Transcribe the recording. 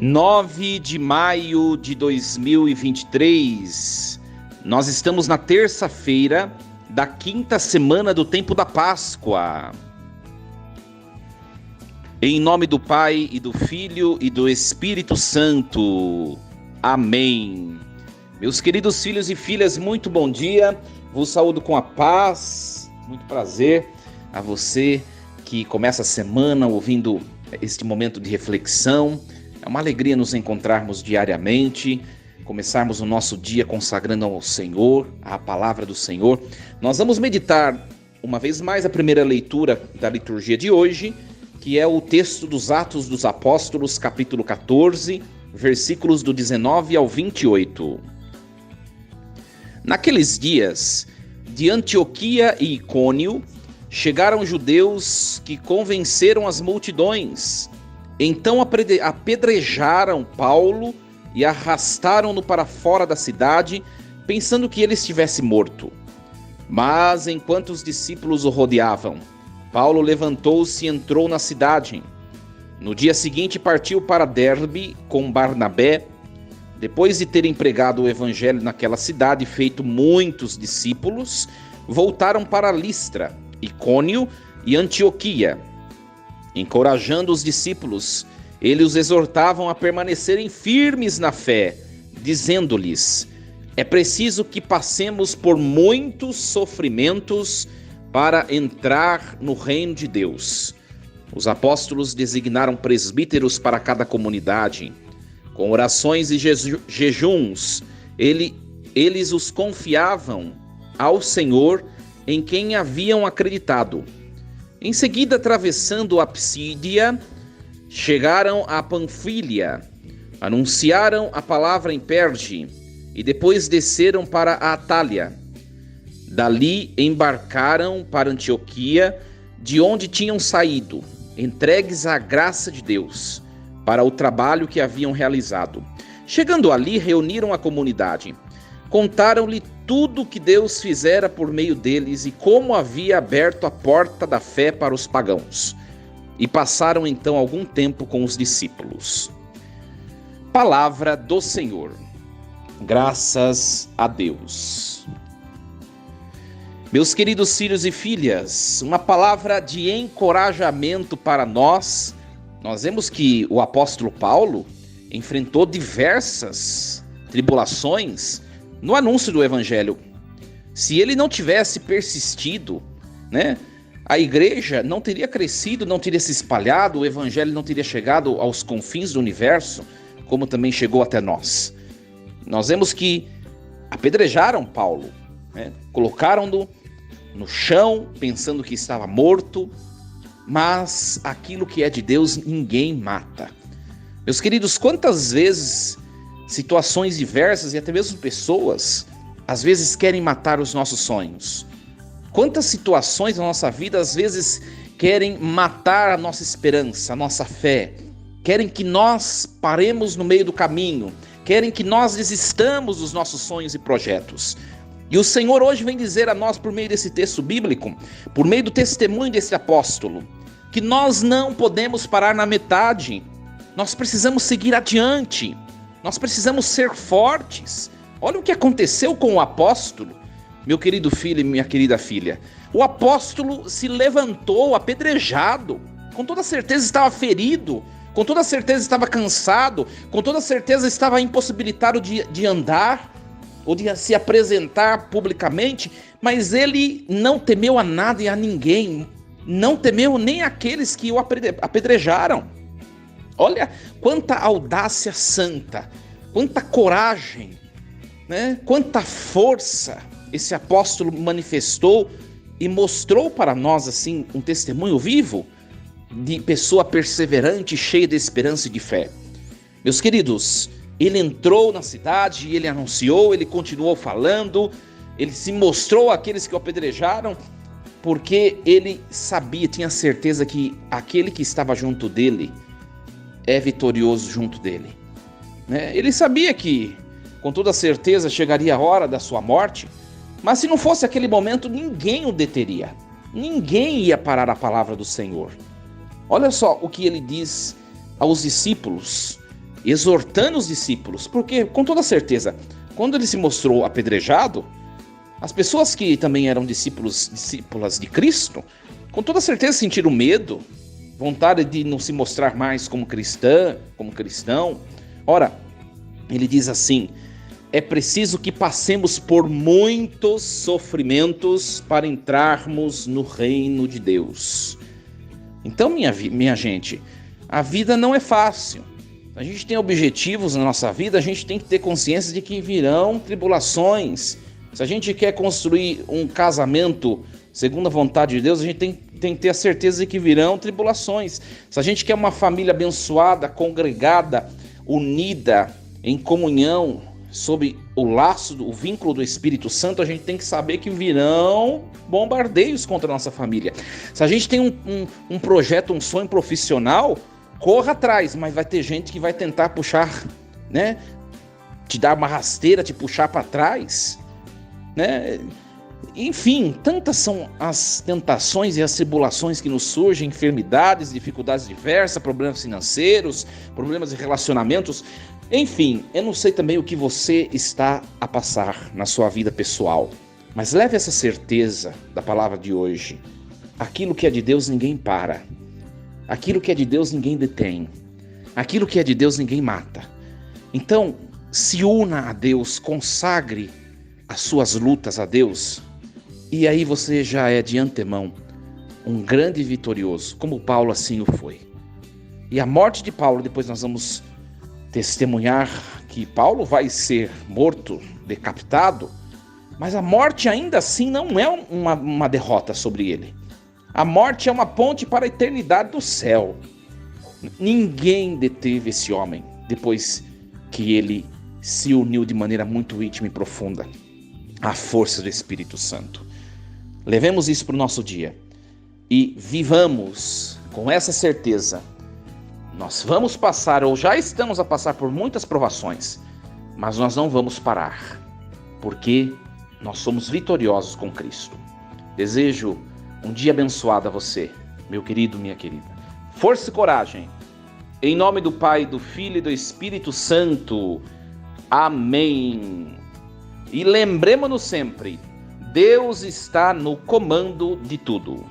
9 de maio de 2023, nós estamos na terça-feira da quinta semana do tempo da Páscoa. Em nome do Pai e do Filho e do Espírito Santo. Amém. Meus queridos filhos e filhas, muito bom dia. Vos saúdo com a paz. Muito prazer a você que começa a semana ouvindo este momento de reflexão. É uma alegria nos encontrarmos diariamente, começarmos o nosso dia consagrando ao Senhor, a palavra do Senhor. Nós vamos meditar uma vez mais a primeira leitura da liturgia de hoje, que é o texto dos Atos dos Apóstolos, capítulo 14, versículos do 19 ao 28. Naqueles dias, de Antioquia e Icônio, chegaram judeus que convenceram as multidões. Então apedrejaram Paulo e arrastaram-no para fora da cidade, pensando que ele estivesse morto. Mas enquanto os discípulos o rodeavam, Paulo levantou-se e entrou na cidade. No dia seguinte partiu para Derbe com Barnabé. Depois de terem pregado o evangelho naquela cidade e feito muitos discípulos, voltaram para Listra, Icônio e Antioquia. Encorajando os discípulos, eles os exortavam a permanecerem firmes na fé, dizendo-lhes: é preciso que passemos por muitos sofrimentos para entrar no reino de Deus. Os apóstolos designaram presbíteros para cada comunidade. Com orações e jejuns, eles os confiavam ao Senhor em quem haviam acreditado. Em seguida, atravessando a Psídia, chegaram a Panfília, anunciaram a palavra em Perge e depois desceram para a Atália. Dali embarcaram para Antioquia, de onde tinham saído, entregues à graça de Deus, para o trabalho que haviam realizado. Chegando ali, reuniram a comunidade. Contaram-lhe tudo que Deus fizera por meio deles e como havia aberto a porta da fé para os pagãos. E passaram então algum tempo com os discípulos. Palavra do Senhor. Graças a Deus. Meus queridos filhos e filhas, uma palavra de encorajamento para nós. Nós vemos que o apóstolo Paulo enfrentou diversas tribulações no anúncio do evangelho. Se ele não tivesse persistido, a igreja não teria crescido, não teria se espalhado, o evangelho não teria chegado aos confins do universo, como também chegou até nós. Nós vemos que apedrejaram Paulo, colocaram-no no chão, pensando que estava morto, mas aquilo que é de Deus ninguém mata. Meus queridos, quantas vezes situações diversas e até mesmo pessoas, às vezes querem matar os nossos sonhos. Quantas situações na nossa vida, às vezes, querem matar a nossa esperança, a nossa fé. Querem que nós paremos no meio do caminho. Querem que nós desistamos dos nossos sonhos e projetos. E o Senhor hoje vem dizer a nós, por meio desse texto bíblico, por meio do testemunho desse apóstolo, que nós não podemos parar na metade. Nós precisamos seguir adiante. Nós precisamos ser fortes. Olha o que aconteceu com o apóstolo, meu querido filho e minha querida filha. O apóstolo se levantou apedrejado, com toda certeza estava ferido, com toda certeza estava cansado, com toda certeza estava impossibilitado de andar ou de se apresentar publicamente, mas ele não temeu a nada e a ninguém, não temeu nem aqueles que o apedrejaram. Olha quanta audácia santa, quanta coragem, quanta força esse apóstolo manifestou e mostrou para nós assim um testemunho vivo de pessoa perseverante, cheia de esperança e de fé. Meus queridos, ele entrou na cidade, ele anunciou, ele continuou falando, ele se mostrou àqueles que o apedrejaram, porque ele sabia, tinha certeza que aquele que estava junto dele é vitorioso junto dele. Ele sabia que, com toda certeza, chegaria a hora da sua morte, mas se não fosse aquele momento, ninguém o deteria. Ninguém ia parar a palavra do Senhor. Olha só o que ele diz aos discípulos, exortando os discípulos, porque, com toda certeza, quando ele se mostrou apedrejado, as pessoas que também eram discípulas de Cristo, com toda certeza sentiram medo, vontade de não se mostrar mais como cristão. Ora, ele diz assim: é preciso que passemos por muitos sofrimentos para entrarmos no reino de Deus. Então, minha gente, a vida não é fácil. A gente tem objetivos na nossa vida, a gente tem que ter consciência de que virão tribulações. Se a gente quer construir um casamento segundo a vontade de Deus, a gente tem que ter a certeza de que virão tribulações. Se a gente quer uma família abençoada, congregada, unida, em comunhão, sob o laço, o vínculo do Espírito Santo, a gente tem que saber que virão bombardeios contra a nossa família. Se a gente tem um projeto, um sonho profissional, corra atrás, mas vai ter gente que vai tentar puxar, né? Te dar uma rasteira, te puxar para trás, né? Enfim, tantas são as tentações e as tribulações que nos surgem, enfermidades, dificuldades diversas, problemas financeiros, problemas de relacionamentos. Enfim, eu não sei também o que você está a passar na sua vida pessoal, mas leve essa certeza da palavra de hoje. Aquilo que é de Deus ninguém para. Aquilo que é de Deus ninguém detém. Aquilo que é de Deus ninguém mata. Então, se una a Deus, consagre as suas lutas a Deus, e aí você já é de antemão um grande vitorioso, como Paulo assim o foi. E a morte de Paulo, depois nós vamos testemunhar que Paulo vai ser morto, decapitado, mas a morte ainda assim não é uma derrota sobre ele. A morte é uma ponte para a eternidade do céu. Ninguém deteve esse homem depois que ele se uniu de maneira muito íntima e profunda à força do Espírito Santo. Levemos isso para o nosso dia e vivamos com essa certeza. Nós vamos passar, ou já estamos a passar por muitas provações, mas nós não vamos parar, porque nós somos vitoriosos com Cristo. Desejo um dia abençoado a você, meu querido, minha querida. Força e coragem. Em nome do Pai, do Filho e do Espírito Santo. Amém. E lembremos-nos sempre, Deus está no comando de tudo.